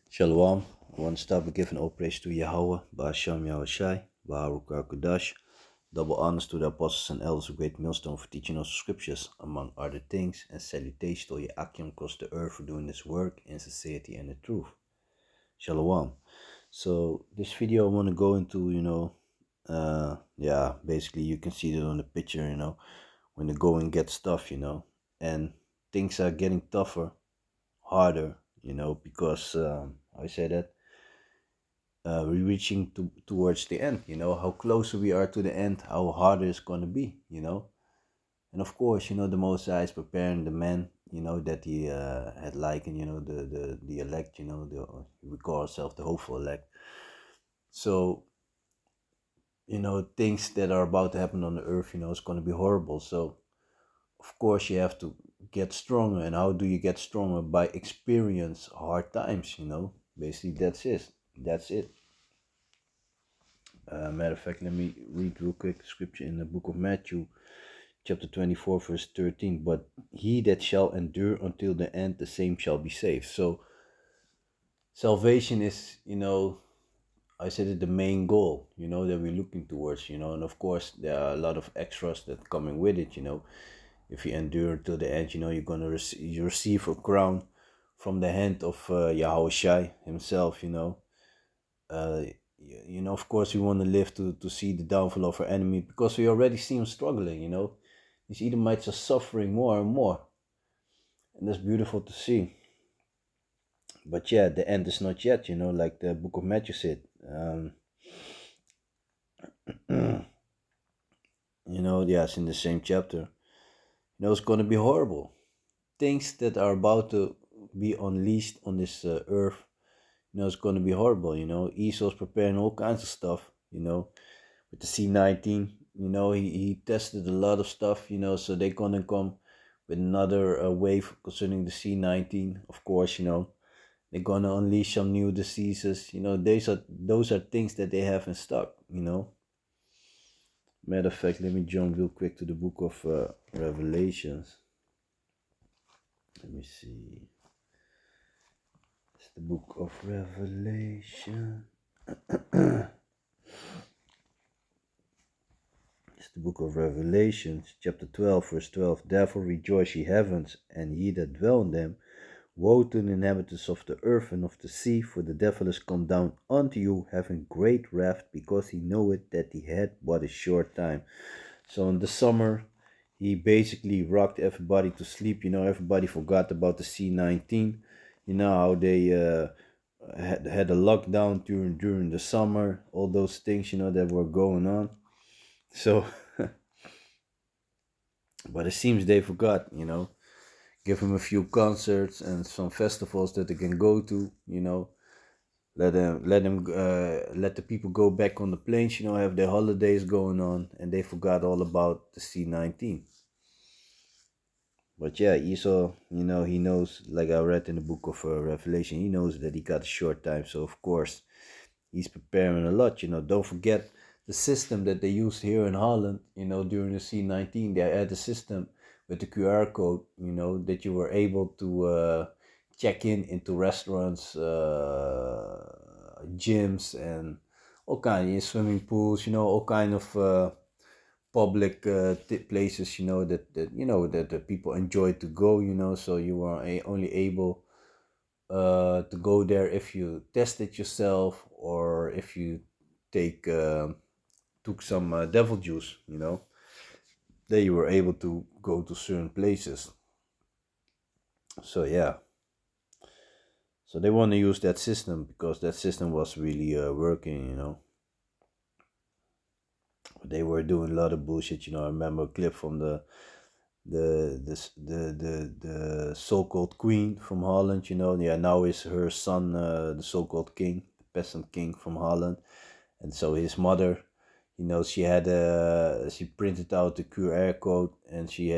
Shalom. I want to start by giving all praise to Yahweh, Ba'ashem Yahushai, Baruch HaKodesh. Double honors to the apostles and elders of Great Millstone for teaching us the scriptures, among other things, and salutations to your Akim across the earth for doing this work in sincerity and the truth. Shalom. So this video I want to go into, basically you can see it on the picture, when the going gets tough, and things are getting tougher, harder, because I say that we're reaching towards the end, how closer we are to the end, how harder it's going to be, and of course, the Most High is preparing the man, that he had likened, the elect, we call ourselves the hopeful elect. So, things that are about to happen on the earth, it's going to be horrible. So, of course, you have to get stronger. And how do you get stronger? By experience hard times, basically that's it. That's it. Matter of fact, let me read real quick the scripture in the book of Matthew, chapter 24, verse 13. But he that shall endure until the end, the same shall be saved. So, salvation is, I said it, the main goal, that we're looking towards, and of course, there are a lot of extras that coming with it, If you endure till the end, you're going to receive a crown from the hand of Yahushai himself, uh, of course, we want to live to see the downfall of our enemy because we already see him struggling, These Edomites are suffering more and more. And that's beautiful to see. But yeah, the end is not yet, like the book of Matthew said. It's in the same chapter. It's going to be horrible. Things that are about to be unleashed on this earth, it's going to be horrible, Esau's preparing all kinds of stuff, with the C-19, he tested a lot of stuff, so they're going to come with another wave concerning the C-19, of course, they're going to unleash some new diseases, those are things that they have in stock, Matter of fact, let me jump real quick to the book of Revelations. Let me see. It's the book of Revelation. It's the book of Revelation, chapter 12, verse 12. Therefore rejoice, ye heavens, and ye that dwell in them. Woe to the inhabitants of the earth and of the sea, for the devil is come down unto you, having great wrath, because he knoweth that he had but a short time. So in the summer, he basically rocked everybody to sleep. Everybody forgot about the C-19. How they had a lockdown during the summer, all those things, that were going on. So, but it seems they forgot, Give them a few concerts and some festivals that they can go to, let the people go back on the planes, have their holidays going on, and they forgot all about the C-19. But yeah, Esau, he knows, like I read in the book of Revelation, he knows that he got a short time. So of course, he's preparing a lot. Don't forget the system that they used here in Holland. During the C-19, they had a system with the QR code. That you were able to check into restaurants, gyms, and all kinds of swimming pools. All kind of public places, that the people enjoy to go, so you are only able to go there if you test it yourself or if you took some devil juice, then you were able to go to certain places. So yeah, so they want to use that system because that system was really working. They were doing a lot of bullshit. I remember a clip from the so-called queen from Holland, now is her son, the so-called king, the peasant king from Holland. And so his mother, she printed out the QR code, and she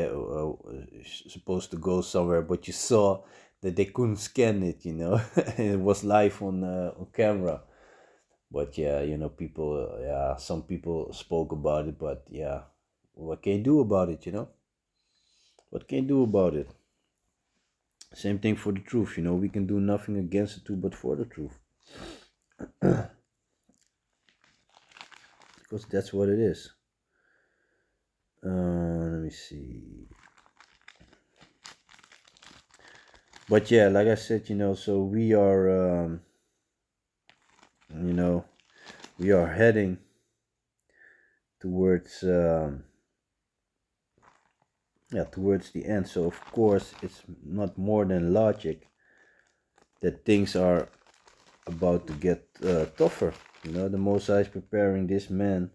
supposed to go somewhere, but you saw that they couldn't scan it, and it was live on camera. But yeah, people, some people spoke about it, but yeah, what can you do about it, What can you do about it? Same thing for the truth, we can do nothing against the truth but for the truth. Because that's what it is. Let me see. But yeah, like I said, so you know, we are heading towards, yeah, towards the end. So of course, it's not more than logic that things are about to get tougher. The Mosai is preparing this man,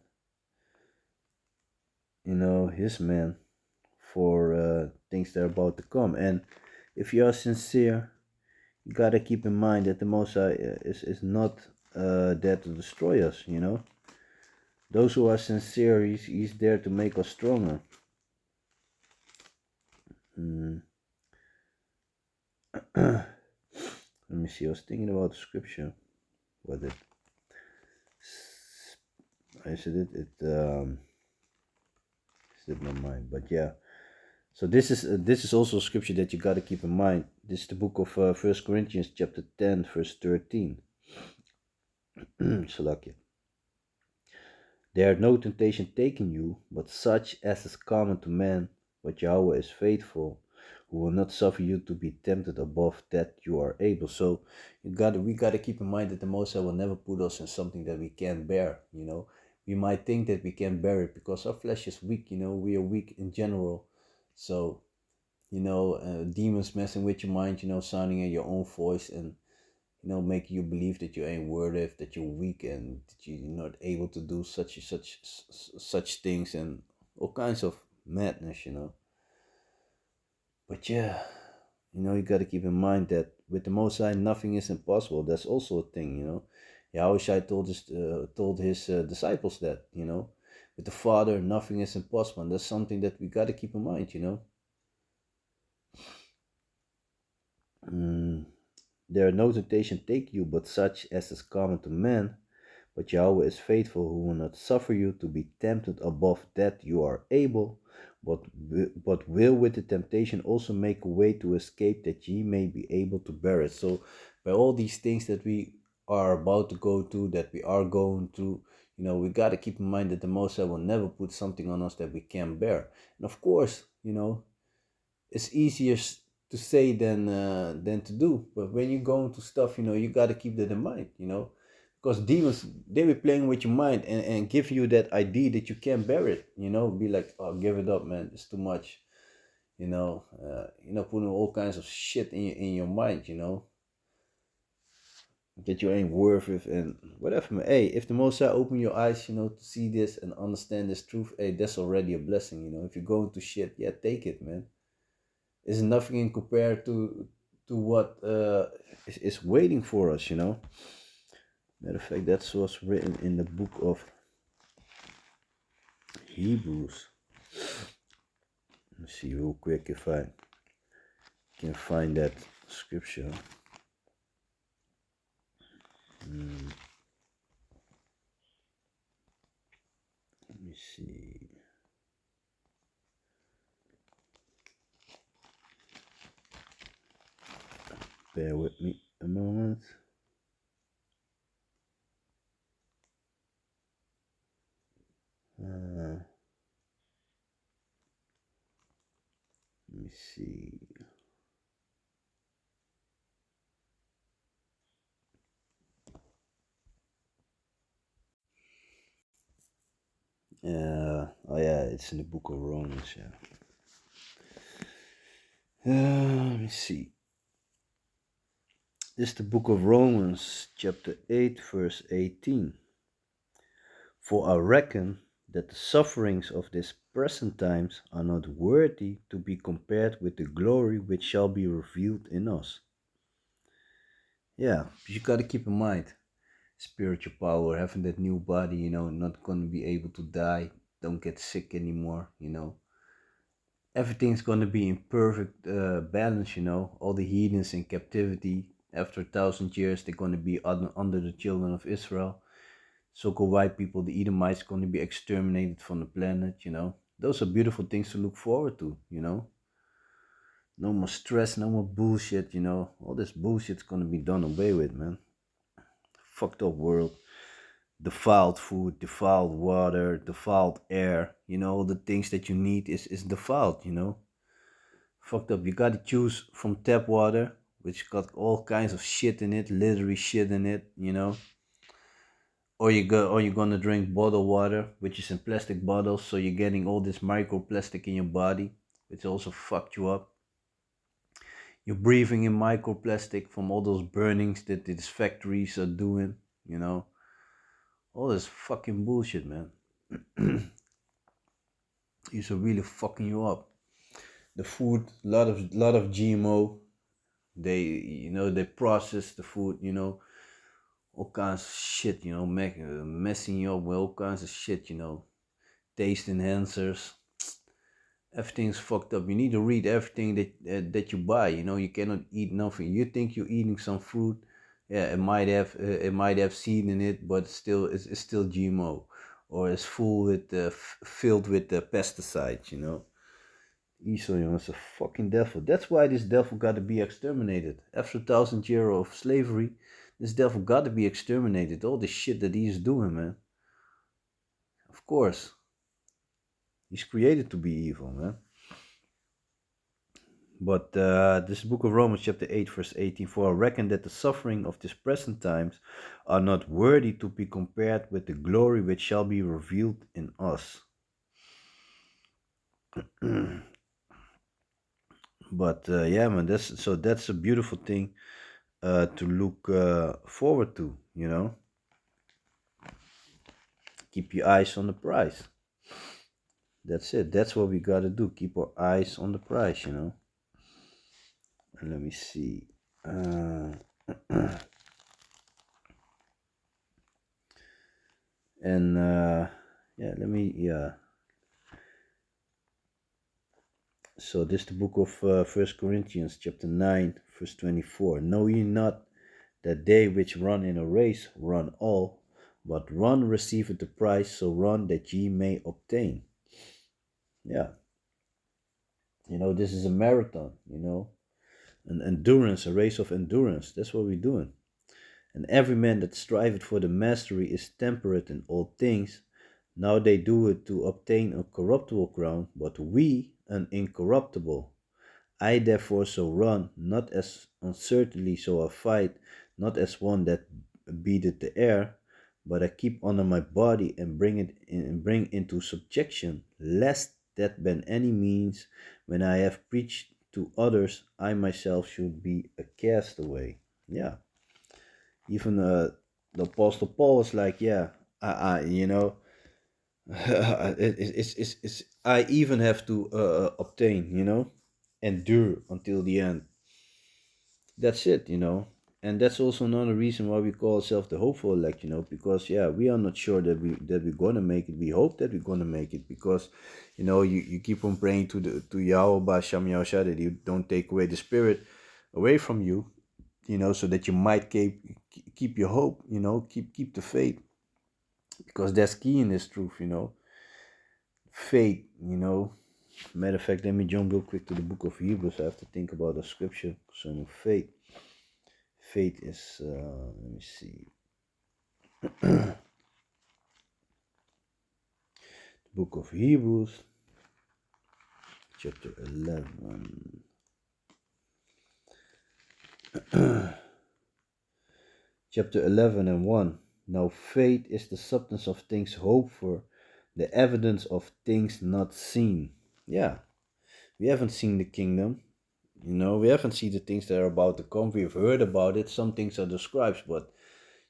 his man, for things that are about to come. And if you are sincere, you gotta keep in mind that the Mosai is not there to destroy us. Those who are sincere, he's there to make us stronger. Mm. Let me see. I was thinking about the scripture. What it? I said it slipped my mind. But yeah. So this is also a scripture that you got to keep in mind. This is the book of 1 Corinthians chapter 10 verse 13. Salakia. There had no temptation taken you, but such as is common to man. But Yahweh is faithful, who will not suffer you to be tempted above that you are able. So we gotta keep in mind that the Most High will never put us in something that we can't bear. We might think that we can bear it because our flesh is weak. We are weak in general. So demons messing with your mind. Sounding in your own voice and making you believe that you ain't worthy, that you're weak, and that you're not able to do such things, and all kinds of madness. But yeah, you got to keep in mind that with the Most High, nothing is impossible. That's also a thing. Yahushua told his disciples that with the Father, nothing is impossible, and that's something that we got to keep in mind. Mm. There are no temptation take you, but such as is common to man. But Yahweh is faithful, who will not suffer you to be tempted above that you are able, but will with the temptation also make a way to escape, that ye may be able to bear it. So, by all these things that we are about to go through, that we are going through, we got to keep in mind that the Most High will never put something on us that we can't bear. And of course, it's easier to say than to do. But when you go into stuff, you got to keep that in mind. Because demons, they be playing with your mind and give you that idea that you can't bear it. Be like, oh, give it up, man, it's too much. Putting all kinds of shit in your mind. That you ain't worth it and whatever, man. Hey, if the Most High open your eyes, to see this and understand this truth, hey, that's already a blessing. If you go into shit, yeah, take it, man. Is nothing compared to what is waiting for us. Matter of fact, that's what's written in the book of Hebrews. Let me see real quick if I can find that scripture. Let me see. Bear with me a moment. Let me see. Oh yeah, it's in the book of Romans. Yeah. Let me see. This is the book of Romans, chapter 8, verse 18. For I reckon that the sufferings of this present times are not worthy to be compared with the glory which shall be revealed in us. Yeah, you got to keep in mind spiritual power, having that new body, not going to be able to die, don't get sick anymore. Everything's going to be in perfect balance. All the heathens in captivity, after 1,000 years, they're going to be under the children of Israel. So-called white people, the Edomites, going to be exterminated from the planet. Those are beautiful things to look forward to. No more stress, no more bullshit, you know. All this bullshit's gonna be done away with, man. Fucked up world. Defiled food, defiled water, defiled air. You know, the things that you need is defiled, you know. Fucked up. You gotta choose from tap water, which got all kinds of shit in it, literally shit in it, you know. Or you're gonna drink bottled water, which is in plastic bottles, so you're getting all this microplastic in your body, which also fucked you up. You're breathing in microplastic from all those burnings that these factories are doing, you know. All this fucking bullshit, man. These are really fucking you up. The food, lot of GMO. They, you know, they process the food, you know, all kinds of shit, you know, messing you up with all kinds of shit, you know, taste enhancers. Everything's fucked up. You need to read everything that you buy. You know, you cannot eat nothing. You think you're eating some food, yeah, it might have seed in it, but it's still GMO, or it's filled with pesticides. You know, Esau, you know, it's a fucking devil. That's why this devil got to be exterminated. After 1,000 years of slavery, this devil got to be exterminated. All the shit that he's doing, man. Of course, he's created to be evil, man. But this book of Romans, chapter 8, verse 18, for I reckon that the suffering of this present times are not worthy to be compared with the glory which shall be revealed in us. But yeah, man, that's a beautiful thing to look forward to, you know. Keep your eyes on the prize. That's it. That's what we gotta do. Keep our eyes on the prize, you know. And let me see. And yeah, yeah. So this is the book of 1 Corinthians chapter 9 verse 24. Know ye not that they which run in a race run all, but one receiveth the prize, so run that ye may obtain. Yeah, you know, this is a marathon, you know, an endurance, a race of endurance. That's what we're doing. And every man that striveth for the mastery is temperate in all things. Now they do it to obtain a corruptible crown, but we an incorruptible. I therefore so run, not as uncertainly so I fight, not as one that beateth the air, but I keep under my body and bring into subjection, lest that by any means, when I have preached to others, I myself should be a castaway. Yeah, even the Apostle Paul was like, yeah, I you know, it's I even have to obtain, you know, endure until the end. That's it, you know. And that's also another reason why we call ourselves the hopeful elect, you know, because yeah, we are not sure that we're gonna make it. We hope that we're gonna make it because, you know, you keep on praying to Yahweh Basham Yahusha that you don't take away the spirit away from you know, so that you might keep your hope, you know, keep the faith, because that's key in this truth, you know. Faith, you know. Matter of fact, let me jump real quick to the book of Hebrews. I have to think about a scripture concerning faith. Faith is, let me see, the book of Hebrews, chapter 11. Chapter 11 and 1. Now faith is the substance of things hoped for, the evidence of things not seen. Yeah, we haven't seen the kingdom. You know, we haven't seen the things that are about to come. We've heard about it. Some things are described, but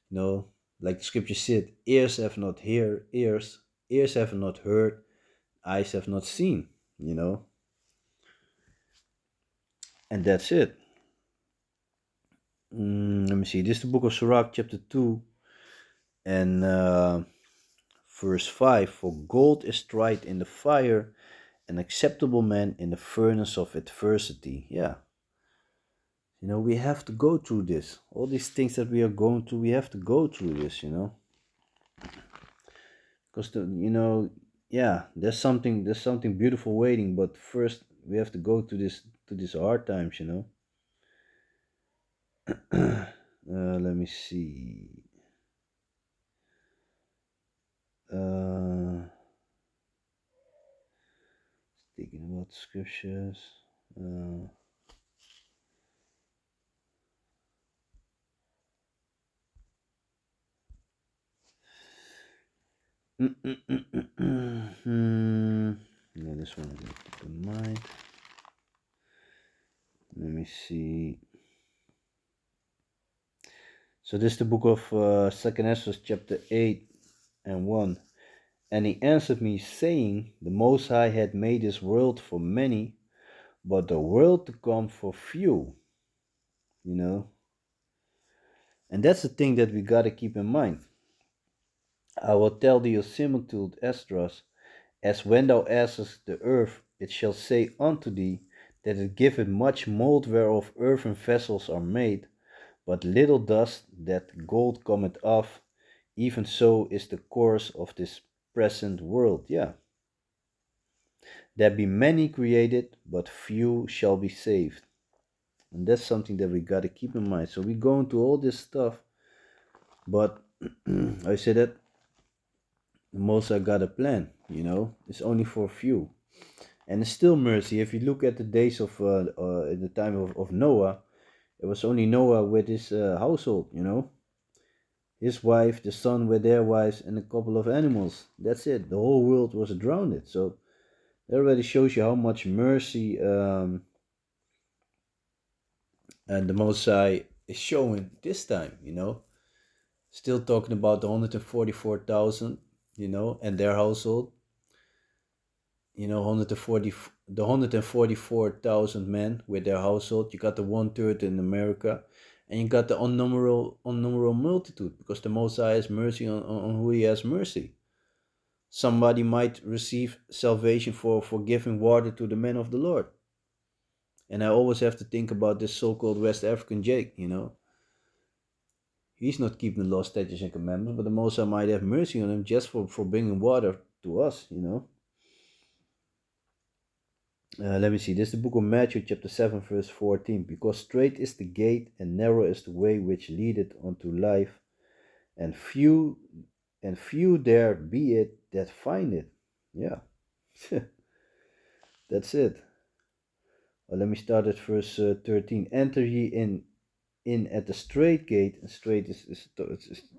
you know, like the scripture said, ears have not heard, eyes have not seen, you know. And that's it. Let me see. This is the book of Sirach, chapter 2, and verse 5. For gold is tried in the fire, an acceptable man in the furnace of adversity. Yeah. You know, we have to go through this. All these things that we are going through, we have to go through this, you know. Because, you know, yeah, there's something beautiful waiting, but first we have to go to to these hard times, you know. Let me see. Uh, Thinking about scriptures. Uh, No, this one I didn't keep in mind. Let me see. So this is the book of 2nd Ezra, chapter 8 and 1. And he answered me, saying, the Most High had made this world for many, but the world to come for few, you know. And that's the thing that we got to keep in mind. I will tell thee a similitude, Esdras, as when thou askest the earth, it shall say unto thee, that it giveth much mold whereof earthen vessels are made, but little dust that gold cometh off, even so is the course of this present world. Yeah. There be many created, but few shall be saved. And that's something that we got to keep in mind. So we go into all this stuff, but I say that the Most High got a plan, you know, it's only for a few. And it's still mercy. If you look at the days of, in the time of Noah, it was only Noah with his household, you know. His wife, the son with their wives, and a couple of animals. That's it. The whole world was drowned. So that already shows you how much mercy and the Most High is showing this time, you know. Still talking about the 144,000, you know, and their household. You know, 140, the 144,000 men with their household. You got the 1/3 in America, and you got the unnumberable multitude, because the Most High has mercy on who He has mercy. Somebody might receive salvation for giving water to the men of the Lord. And I always have to think about this so-called West African Jake, you know. He's not keeping the law, statutes, and commandments, but the Most High might have mercy on him just for bringing water to us, you know. Let me see. This is the book of Matthew, chapter 7, verse 14. Because straight is the gate, and narrow is the way which leadeth unto life, and few there be it that find it. Yeah, that's it. Let me start at verse 13. Enter ye in at the straight gate. And straight is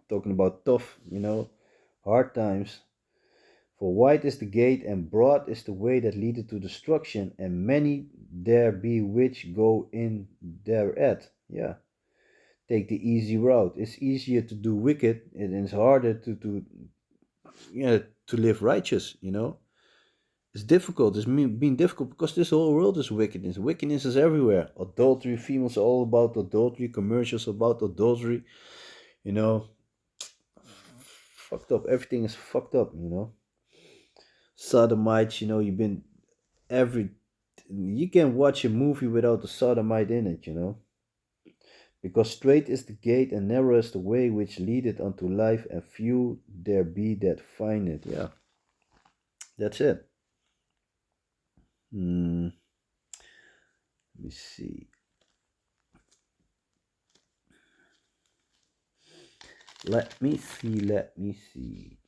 talking about tough, you know, hard times. For wide is the gate, and broad is the way that leadeth to destruction, and many there be which go in thereat. Yeah. Take the easy route. It's easier to do wicked, and it's harder to yeah, to live righteous, you know. It's difficult. It's been difficult because this whole world is wickedness. Wickedness is everywhere. Adultery, females are all about adultery, commercials about adultery, you know. Fucked up. Everything is fucked up, you know. Sodomites, you know, every you can watch a movie without a sodomite in it, you know. Because straight is the gate, and narrow is the way which leadeth unto life, and few there be that find it. Yeah, that's it. Let me see. Let me see. Let me see.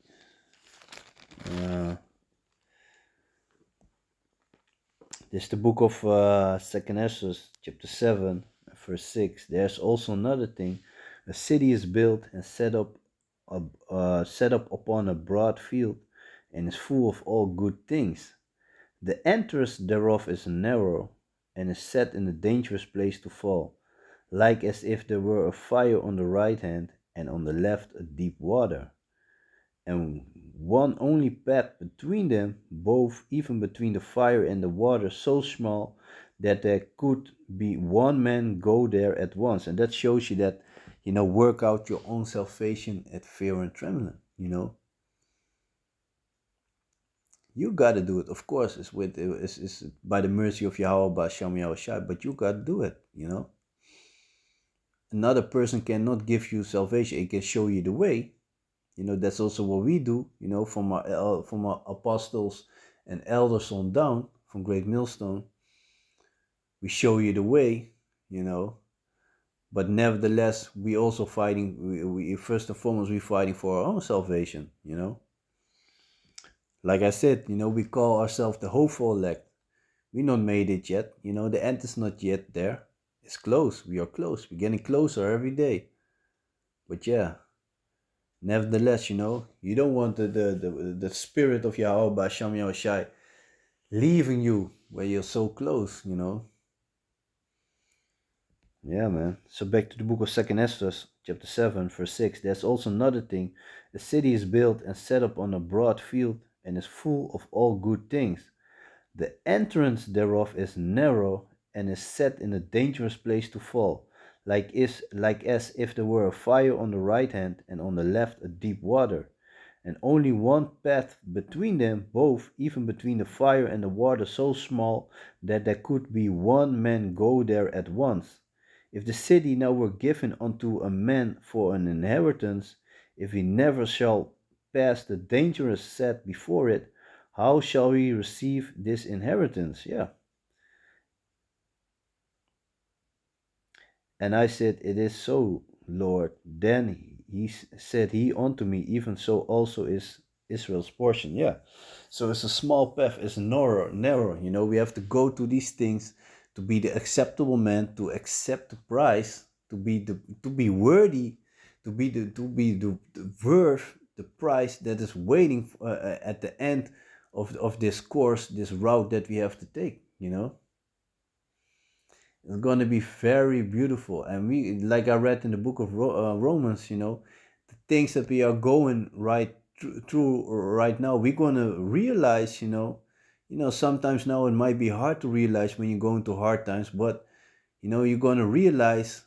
This is the book of 2nd Ezra, chapter 7, verse 6. There's also another thing. A city is built and set up upon a broad field, and is full of all good things. The entrance thereof is narrow, and is set in a dangerous place to fall, like as if there were a fire on the right hand, and on the left a deep water, and one only path between them, both even between the fire and the water, so small that there could be one man go there at once. And that shows you that, you know, work out your own salvation at fear and trembling, you know. You gotta do it, of course. It's by the mercy of Yahweh Ba'Shem Yahushua, but you gotta do it, you know. Another person cannot give you salvation; it can show you the way. You know, that's also what we do. You know, from our apostles and elders on down, from Great Millstone. we show you the way, but nevertheless, we also fighting. We first and foremost, we fighting for our own salvation. Like I said, we call ourselves the hopeful elect. We not made it yet. The end is not yet there. It's close. We are close. We're getting closer every day. But yeah, nevertheless, you don't want the spirit of Yahweh Basham Yahushai leaving you where you're so close. Yeah, man. So back to the book of Second Esther, chapter 7, verse 6. There's also another thing. The city is built and set up on a broad field and is full of all good things. The entrance thereof is narrow and is set in a dangerous place to fall, like as if there were a fire on the right hand and on the left a deep water, and only one path between them both, even between the fire and the water, so small that there could be one man go there at once. If the city now were given unto a man for an inheritance, if he never shall pass the dangerous set before it, how shall we receive this inheritance? Yeah. And I said, It is so, Lord. Then said he unto me, Even so also is Israel's portion. Yeah. So it's a small path, it's narrow. We have to go to these things to be the acceptable man, to accept the price, to be worthy, to be the worth the price that is waiting at the end of this course, this route that we have to take. It's going to be very beautiful. And we, like I read in the book of Romans, the things that we are going through right now, we're going to realize, sometimes now it might be hard to realize when you're going through hard times, but, you're going to realize,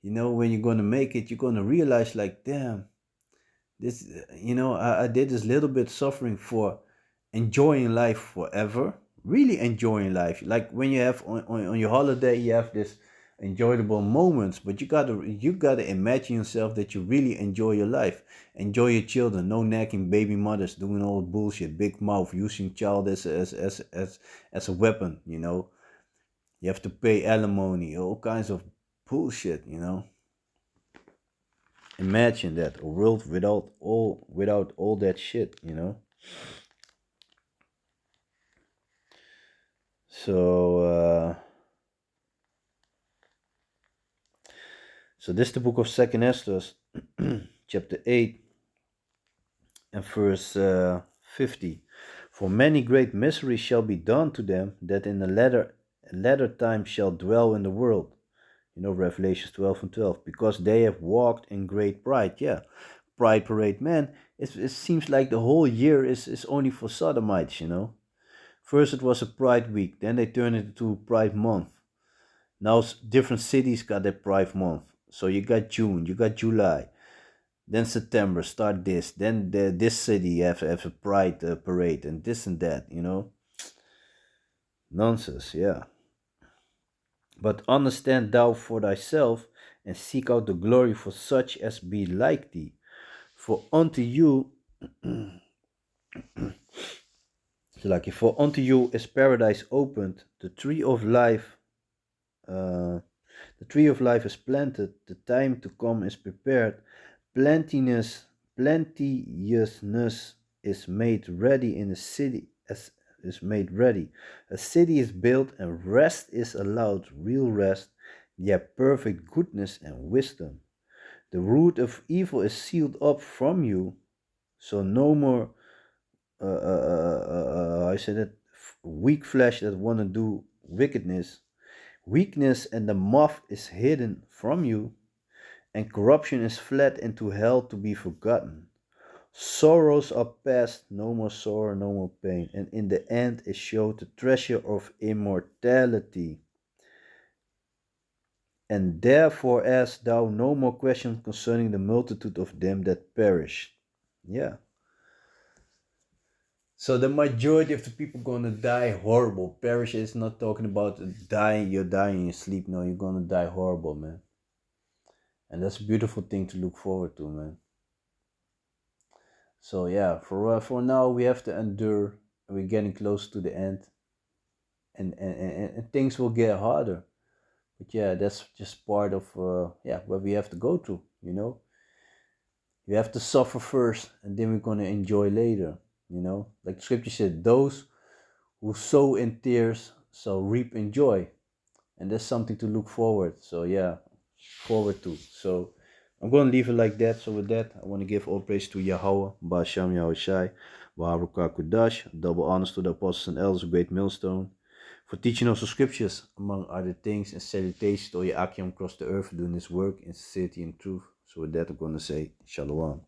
when you're going to make it, you're going to realize like, damn, this, I did this little bit suffering for enjoying life forever, really enjoying life. Like when you have on your holiday, you have this enjoyable moments, but you gotta imagine yourself that you really enjoy your life, enjoy your children, no nagging baby mothers doing all bullshit, big mouth, using child as a weapon. You have to pay alimony, all kinds of bullshit. Imagine that, a world without all that shit. So this is the book of Second Esther, chapter 8 and verse 50. For many great miseries shall be done to them that in the latter time shall dwell in the world. Revelations 12 and 12. Because they have walked in great pride. Yeah, pride parade, man. It seems like the whole year is only for sodomites. First it was a pride week, then they turned it into pride month. Now different cities got their pride month. So you got June, you got July, then September start this, then this city have a pride parade and this and that. Nonsense, yeah. But understand thou for thyself and seek out the glory for such as be like thee. For unto you for unto you is paradise opened, the tree of life is planted, the time to come is prepared, plenteousness is made ready in the city, as is made ready. A city is built and rest is allowed, real rest, yet perfect goodness and wisdom. The root of evil is sealed up from you, so no more, I said it, weak flesh that want to do wickedness. Weakness and the moth is hidden from you, and corruption is fled into hell to be forgotten. Sorrows are past, no more sorrow, no more pain, and in the end is showed the treasure of immortality. And therefore ask thou no more questions concerning the multitude of them that perish. Yeah. So the majority of the people gonna die horrible. Perish is not talking about dying, you're dying in your sleep. No, you're gonna die horrible, man. And that's a beautiful thing to look forward to, man. So yeah, for now we have to endure. We're getting close to the end. and things will get harder. But yeah, that's just part of what we have to go through. You have to suffer first, and then we're gonna enjoy later. Like the scripture said, those who sow in tears shall reap in joy, and that's something to look forward. So yeah, forward to. So I'm gonna leave it like that. So with that, I want to give all praise to Yahweh, Ba'asham Yahushai, Baharuka Kudash, double honors to the apostles and elders, great millstone, for teaching us the scriptures, among other things, and salutations to Yakim across the earth doing his work in sincerity and truth. So with that, I'm gonna say Shalom.